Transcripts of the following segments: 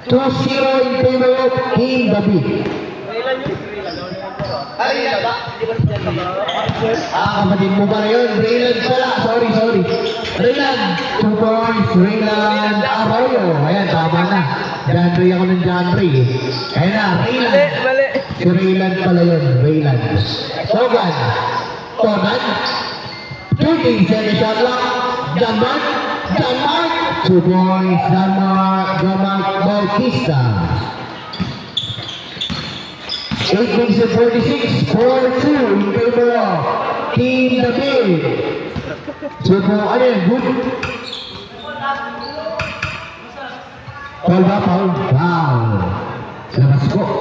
2-0 in favor of Team David. Kapatid mo ba na yun? Rayland pala. Sorry. Rayland. 2 points. Rayland Arroyo. Ayan, tama na. Janry ako ng Janry. Ayan na, Rayland. Si Rayland pala yun. Rayland. Togan. 30 second shot lang. Janmark. 2 points. Janmark Bautista. 8 minutes and 46, 4-2 in favor of Team David. So, ano yun? Good. Foul. Labas ko.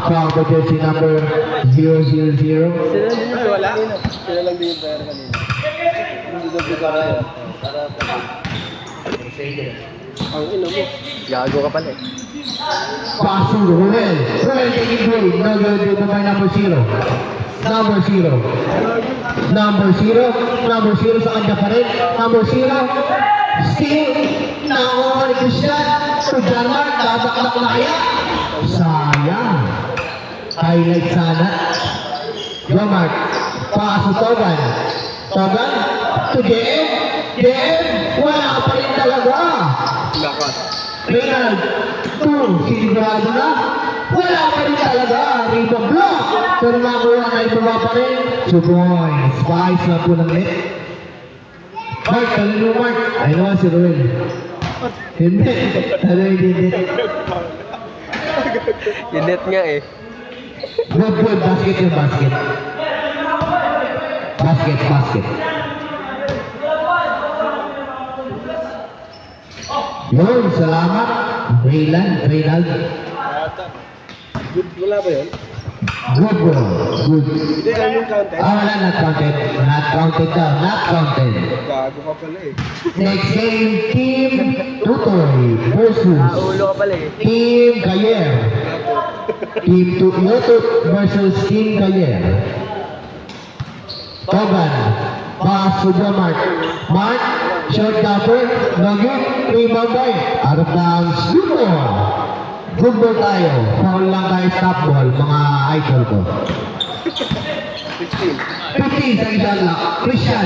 Foul to jersey number 000. Wala? Sila lang din yung player kanina. Hindi ko bigara yun. Ang ino mo. Gago ka pala eh. Pasu Ruel taking play. No good dito by number 0. Number 0 sa kanya pa rin. Number 0. Still, nakuha ni Christian. So, Janmark, tabaklak na kaya. Sayang. Highlight sana. Janmark. Paso Togan. To DM. Wala pa rin talaga. Lakas. Reynald, 2, sinigurado na. Wala pa rin talaga. Rebound block. Pero nakuha na ibaba pa rin. 2 points. Paayos na po ng net. Mark, talin mo Mark. Ay naman si Ruel. Hindi. Hindi. Yung net nga eh. Good. Basket yung basket. Basket. Yun, salamat. Reynald. Good, wala ba yun? Good. Hindi, ano yung counted? Wala, not counted. Gago ka pala eh. Next game, Team Tutoy versus Ulo ka pala eh. Team Gayer. Team Tutoy versus Team Gayer. Togan, pass to Mark. Mark, short cover, no good, rebound by, out of bounds, good ball tayo. Foul lang tayo, stop ball, mga idol ko. 15 sa isang lang. Christian,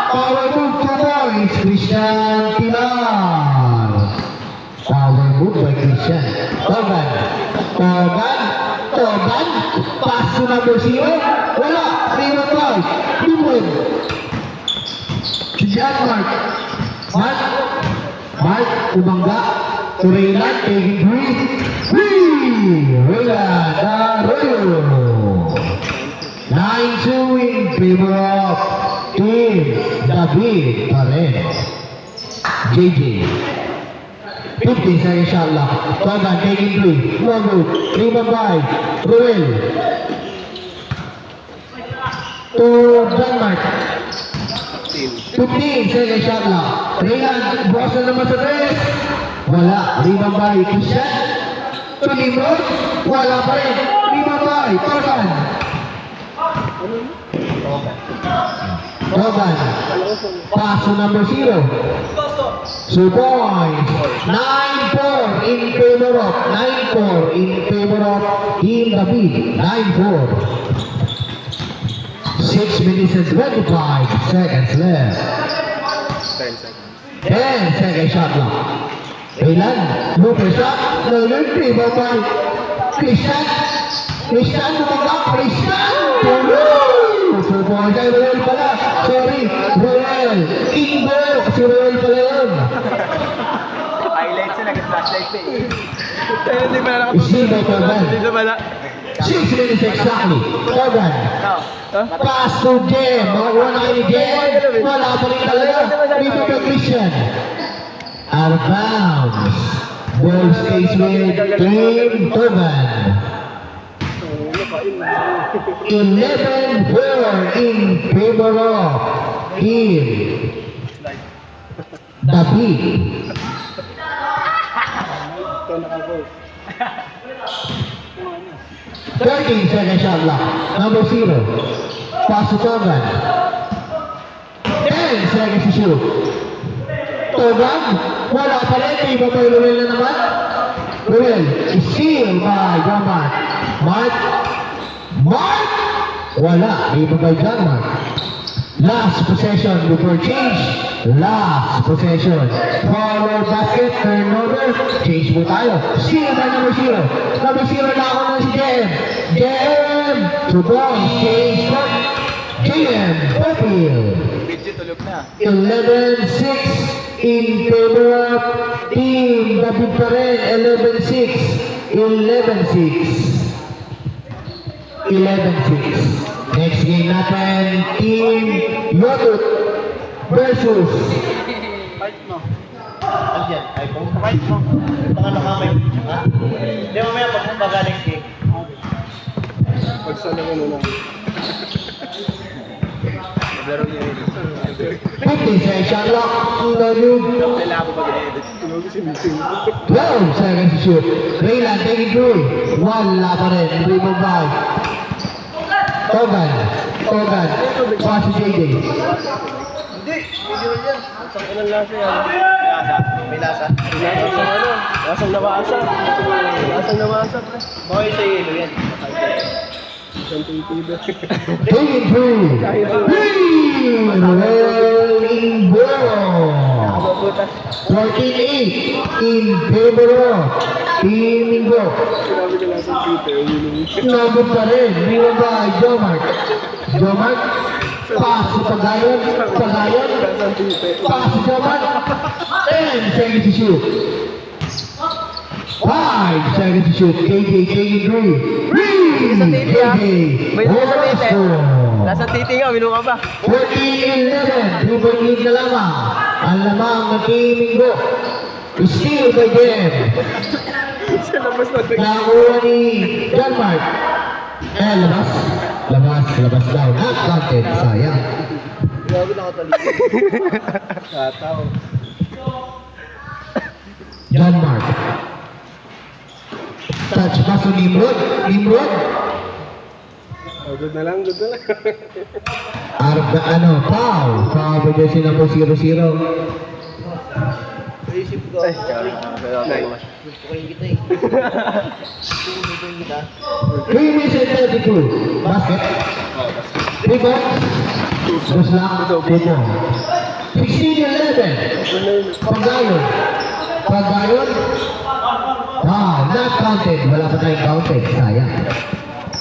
power move for boys. Christian Pilar. Power move by Christian. Togan, pass to number 0. Wala, rebound by, Dumon. Si Janmark. Mark, umangga. To Rayland, taking Rayland Arroyo. 9-2 in favor of Team David pa rin. JJ. 50 sa inshallah. Togan, taking 3. No good. Rebound by Ruel. To Janmark. 15 second shot lang. Rayland, bukas na naman sa 3. Wala. Rebound by Christian. To Nimrod. Wala pa rin. Rebound by Togan. Pass to number 0. 2 points. 9-4 in favor of Team David. 9-4. 6 minutes and 25 seconds left. 10 second shot lang. Rayland, looper shot. Rebound by Christian. So, buhay kay Ruel pala. Sorry, Ruel. Ingo. Si Ruel pala yun. Highlights na, nag-flashlight na eh. Hindi pala Isibo Togan. Dito pala. 6 minutes exactly. Togan. Pass to Jem. Makakuha na kayo ni Jem. Wala pa rin talaga. Rebound by Christian. Out of bounds. Ball stays with Team Togan. 11-4 in favor of Team David. 13 second shot lang. Number 0. Pass to Togan. 10 seconds to shoot. Togan. Wala pa rin. May iba pa Ruel na naman. Ruel. Steal by John Mark. Mark. Mark. Wala. May iba pa John Mark. Last possession before change. Last possession. Forward basket, turnover. Change mo tayo. Steal by number 0. Number 0 na ako na si JM. JM. To ball. Change back. JM. Backfield. Video tulog na. 11-6 in favor of Team David pa rin. 11-6. 11-6. 11-6. Next game natin, Team Yotut versus Fight mo. Andiyan, iPhone. Fight mo. Pangano ka may, ha? Hindi mamaya pag mo baga next game. Pagsala mo na. Maglaro niya yun. 50 seconds shot clock. Nalug. Kailangan ko ba ganyan? Tulog si Missing. 12 seconds to shoot. Raylan, take it through. Wala pa rin. Rebound by Togan. Togan. Pass to JJ. Hindi, video yan. Isang ilang lasa yan. Lasa. May lasa. Lasang sa ano? Lasang nawasa. Lasang nawasa, pre. Okay sa yelo yan. Isang titiba. Take it through. Rolling ball. Nakababuta. 14-8 in favor of Team Mingo. Sinabi ko lang sa Twitter. Sinabot pa rin. Rebound by Jomark. Jomark. Pass to Pagayon. Pagayon. Lasang Twitter. Pass to Jomark. 10 seconds to shoot. 5 seconds to shoot. KJ taking 3. KJ. Lasang titi nga, minu ka ba? 14-11. 3-point lead na lamang. Ang lamang ng Team Mingo. Steal by Jem. Siya labas na. Nakuha ni John Mark. Labas. Labas. Labas daw. Not counted. Sayang. Grabe nakatali. Kataw. John Mark. Touch pass to Nimrod. Nimrod. Oh, good na lang, good na lang. Arga, foul. Foul by jersey number 00. Naisip ko. Ay, Gusto ko yung kita eh. Gusto ko yung kita. 3 minutes and 32. Basket. Rebound. Dos lang. Rebound. 16-11. Pagayon. Pagayon. Wow, not counted. Wala pa tayong counted. Sayang.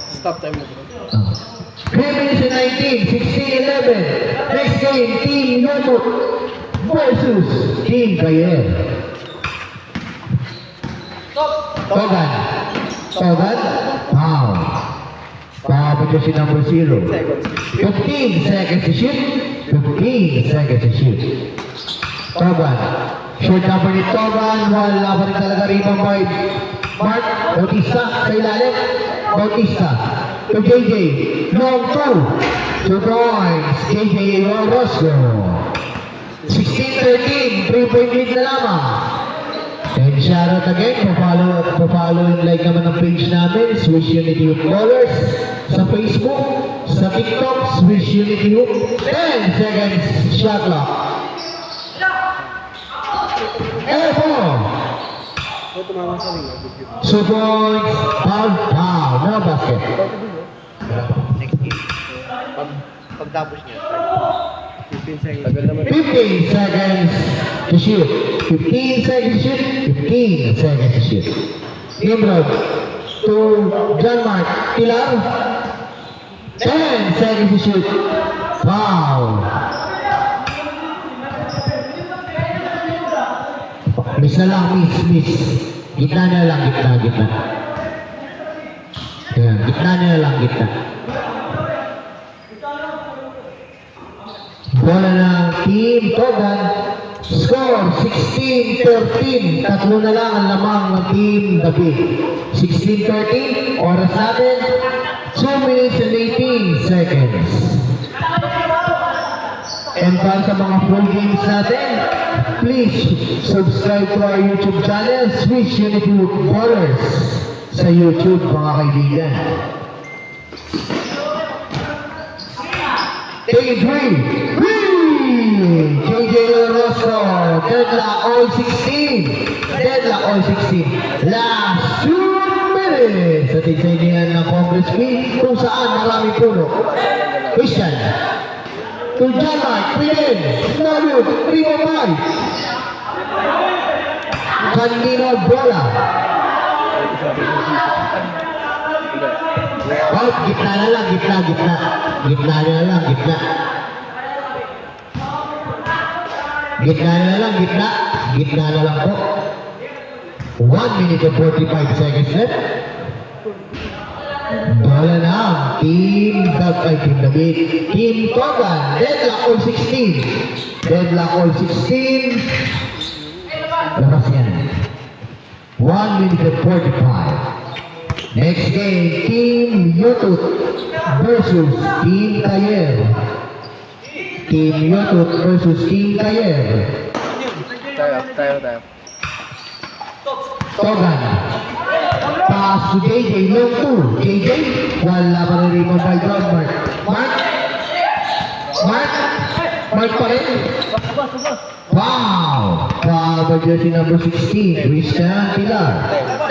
Stop time na bro. 3 minutes and 19, 16-11. Next game, Team Yomut versus Team Gayer. Togan. Togan. Wow. Pahabot si number 0. 15 seconds to shoot. 15 seconds to shoot. Togan. Short number ni Togan. Wala pa rin talaga rebound by Mark Bautista sa ilalim. Bautista. To JJ. Long 2. 2 points. JJ Orozco. 16-13. 3-point lead na lamang. And shoutout again. Papalo and like naman ang page namin. Swiss Unity Youth Ballers. Sa Facebook. Sa TikTok. Swiss Unity Youth. 10 seconds shot clock. Airborne. Oh, tumama sa ring. 2 points. Foul. Foul. No basket. Next game. Pagtapos niya. 15 seconds. Tagal naman. 15 seconds to shoot. 15 seconds to shoot. 15 seconds to shoot. Nimrod to John Mark. Pilar. 10 seconds to shoot. Foul. Miss na lang, miss. Gitna na lang, gitna. Ayan, gitna na lang, gitna. Bola ng Team Togan. Score 16-13. Tatlo na lang ang lamang ng Team David. 16-13. Oras natin 2 minutes and 18 seconds. And para sa mga full games natin, please subscribe to our YouTube channel, Swiss Unity Ballers, sa YouTube, mga kaibigan. Take it 3. JJ Rosco, deadlock all 16. Deadlock all 16. Last 2 minutes. Sa tinsaynihan ng Congress Queen kung saan marami puno. Christian. To John Mark, Queen. Nalud, Primo Pai. Candino Bola. Oh, gitna na lang, gitna. Gitna na lang, gitna. Gitna na lang, gitna. Gitna na lang po. 1 minute and 45 seconds left. Bola na. Team David. Team Togan. Deadlock all 16. Deadlock all 16. Labas yan. 1 minute and 45. Next game, Team Yutut versus Team Kayer. Team Yutut versus Team Kayer. Tayo. Togan. Pass to JJ, long 2. JJ, wala pa rin rebound by John Mark. Mark pa rin. Wow! Power jersey number 16, Christian Pilar.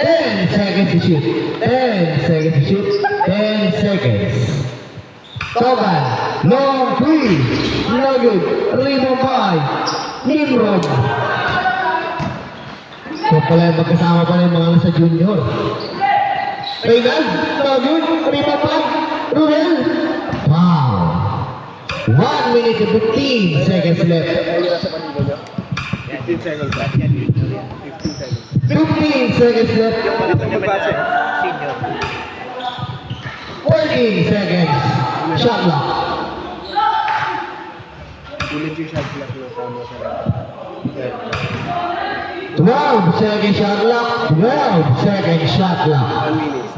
10 seconds to shoot. 10 seconds to shoot. 10 seconds. Togan, long 3. No good. Rebound by Nimrod. So pala magkasama pa rin mga nasa junior. Reynald, no good. Rebound by Ruel. Wow! 1 minute and 15 seconds left. 15 seconds. 15 seconds. 15 seconds left. Magbase. 14 seconds. Shot clock. Ulit yung shot clock na tama sa 12 second shot clock. 12 second shot clock. 1 minute.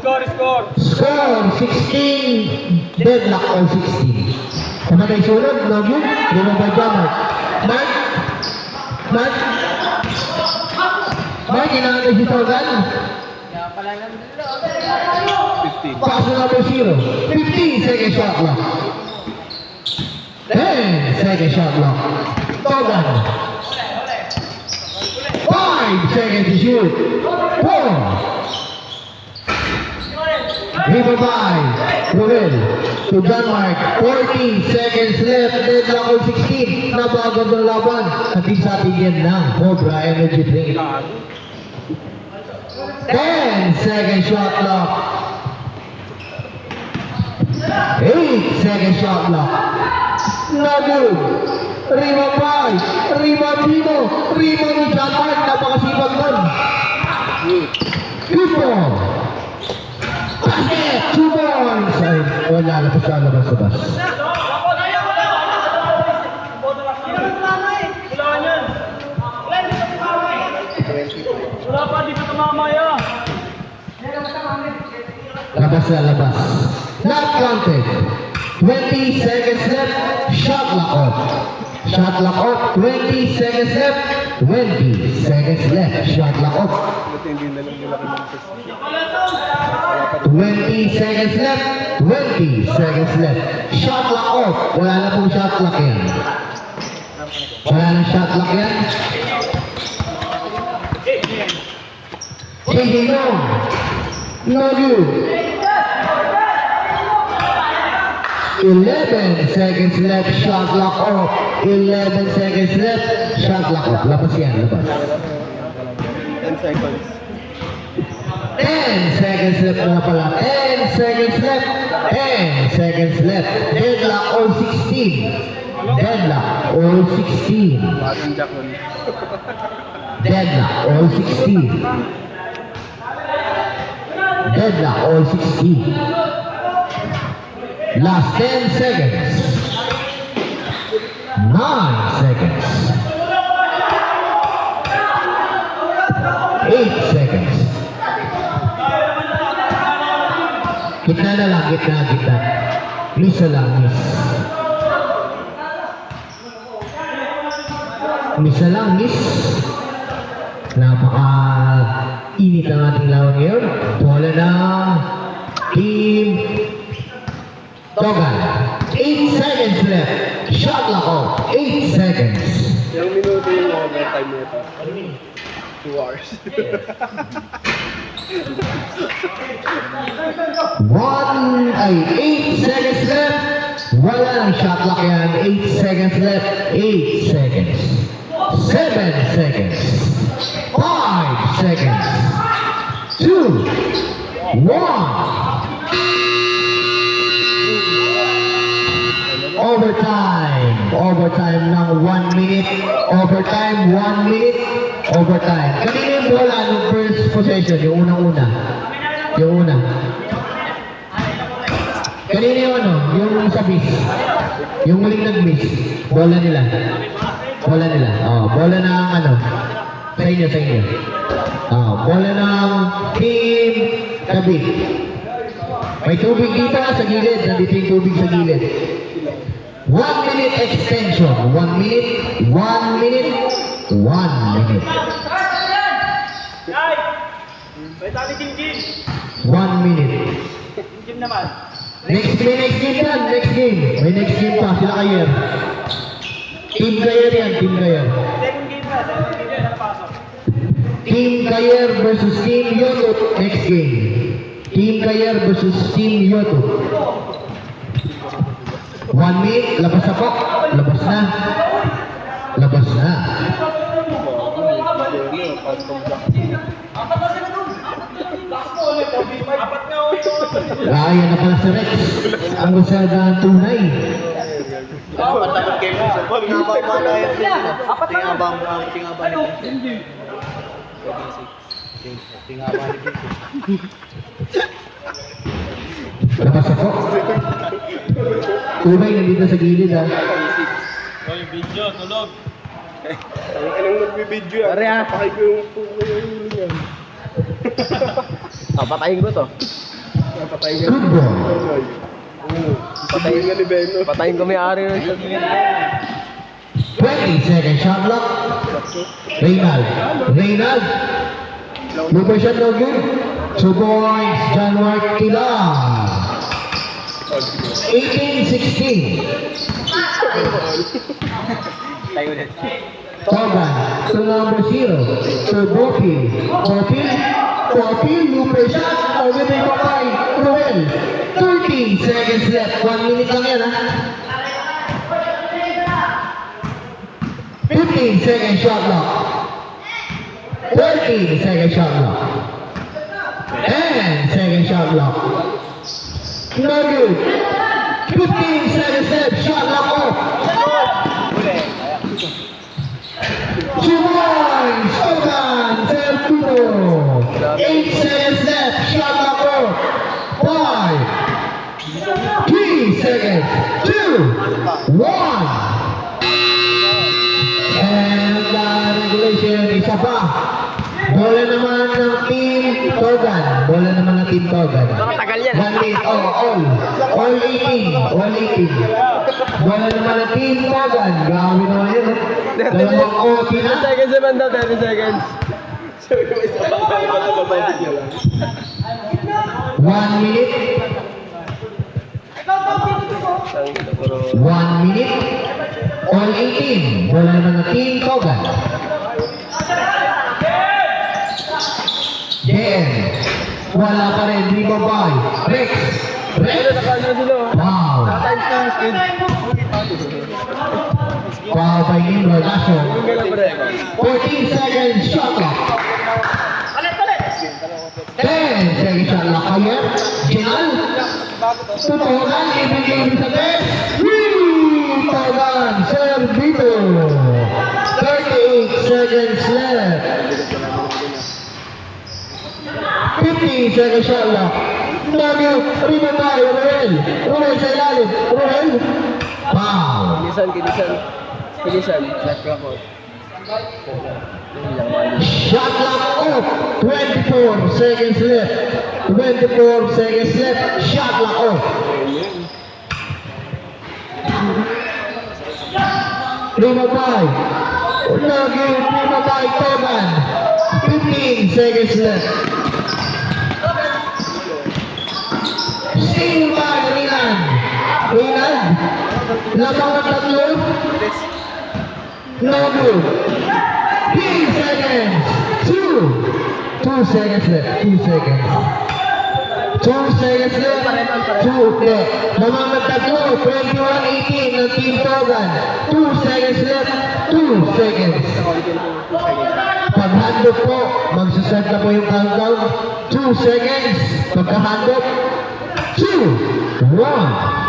Score 16. Deadlock all 16. Kamatay sunod. Log yun. Lima by Jammer. Mark, inaantay si Togan. 15. Paso number 0. 15 second shot clock. 10 second shot clock. Togan. 5 seconds to shoot. 4. Rebound by Ruel to Denmark. 14 seconds left. Deadlock all 16. Nabagod ng laban. Atin sa atin yan ng Cobra Energy Drink. 10 second shot clock. 8 second shot clock. No good. Rebound by Dino. Rebound ni John Mark. Napakasipag nun. Good ball. Basket. 2 points. Ay, wala. Labas. Labas. Not counted. 20 seconds left. Shot clock off. 20 seconds left. 20 seconds left. Shot clock off. Buti hindi na lang nila kinuntis. 20 seconds left. 20 seconds left. Shot clock off. Wala na pong shot clock yan. Wala na shot clock yan. JJ Long. No good. 11 seconds left. Shot clock off. 11 seconds left. Shot clock off. Labas yan. 10 seconds. 10 seconds left na pala. 10 seconds left. 10 seconds left. Deadlock all 16. Deadlock all 16. Bakit Jack nun? Deadlock all 16. Deadlock all 16. Last 10 seconds. 9 seconds. 8 seconds. Gitna na lang, gitna. Miss na lang, miss. Miss na lang, miss. Napaka-init ang ating lawan ngayon. Bola na Team Togan. 8 seconds left. Shot clock off. 8 seconds. Yung minuto yung overtime nito. 2 hours. 8 seconds left. Wala ng shot clock yan. 8 seconds left. 8 seconds. 7 seconds. 5 seconds. 2, 1. Overtime. Overtime ng 1 minute. Overtime, 1 minute. Overtime. Kanina yung bola ng first possession, yung unang-una. Yung una. Kanina yung ano, yung sa miss. Yung muling nag-miss. Bola nila. Bola nila. Oh, bola ng ano. Sa inyo, sa inyo. Oh, bola ng team Kabig. May tubig dito sa gilid. Nandito yung tubig sa gilid. 1 minute extension. 1 minute. 1 minute. 1 minute. May tali Jim. 1 minute. Jim naman. Next game yan. Next game. May next game pa. Sila kayo. Team Kayer yan. Team Kayer. Second game na napasok. Team Kayer versus Team Youtube. Next game. Team Kayer versus Team YouTube. 1 minute. Labas na po. Labas na. Labas na. Yan na pala si Rex. Ang usada ng tunay. Dapat game mo. Pag nababala yan. Tingabang. Labas ako. Tunay nandito sa gilid ha. Oy, video, tulog. Anong nagbibideo yan? Pare, ah. Papakay ko yung ulo niyan. Papatayin ko to. Papatayin ka. Good ball. Patayin nga ni Beno. Patayin ko may-ari ng shot. 20 seconds shot clock. Reynald. Reynald. Lupa siya no good. 2 points. John Mark Kilang. 18-16. Tayo ulit. Togan to number 0. To Bopil. Bopil. Lupa siya. Pagdating pa kay Ruel. 13 seconds left. 1 minute lang yan ha. 15 second shot clock. 13 second shot clock. 10 second shot clock. No good. 15 seconds left. Shot clock off. 2 points. Togan Sertuno. 8 seconds left. Shot clock off. 5, 3 seconds. 2, 1. And regulation, isa pa. Bola naman ng Team Togan. Bola naman ng Team Togan. Matagal yan. 1 minute, all 18. All 18. Bola naman ng Team Togan. Grabe naman yun. Dalawang OT 30 na. seconds naman daw, 30 seconds. Sabi ko isa pa. Bababit niya lang. 1 minute. 1 minute. All 18. Bola naman ng Team Togan. JM. Wala pa rin. Ribabay. Rex. Rex. Nakano sila. Wow. Nakatimes na yung speed. Foul by Nimrod Lasso. Hindi lang pre. 14 seconds shot clock. 10 seconds shot clock. Kayer. Jinal. Tutunan. Ibigay sa best. Togan. Servito. 38 seconds left. 15 seconds shot clock. Nagyo. Ribabay. Ruel. Ruel sa ilalim. Ruel. Foul. Kilisan. Shot clock out. Shot clock off. 24 seconds left. 24 seconds left. Shot clock off. Ribabay. Nagyo. Ribabay. Togan. 15 seconds left. Steal by Reynald. Reynald. Lamang ang tatlo. No good. 3 seconds. 2 seconds left. 2 seconds. 2 seconds left. 2 left. Lamang ang tatlo. 21-18 ng Team Togan. 2 seconds left. 2 seconds. Pag handok po, magsasad na po yung countdown. 2 seconds. Pagka handok. 2, 1.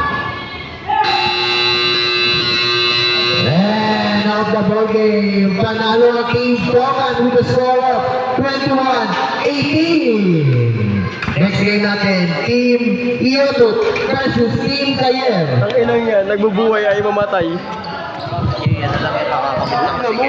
And out the ball game. Panalo ang Team Togan with a score of 21-18. Next game natin, Team Iotut versus Team Kayer. Ang inang yan, nagbubuhay ay mamatay. Yan na lang yung nakakabulak.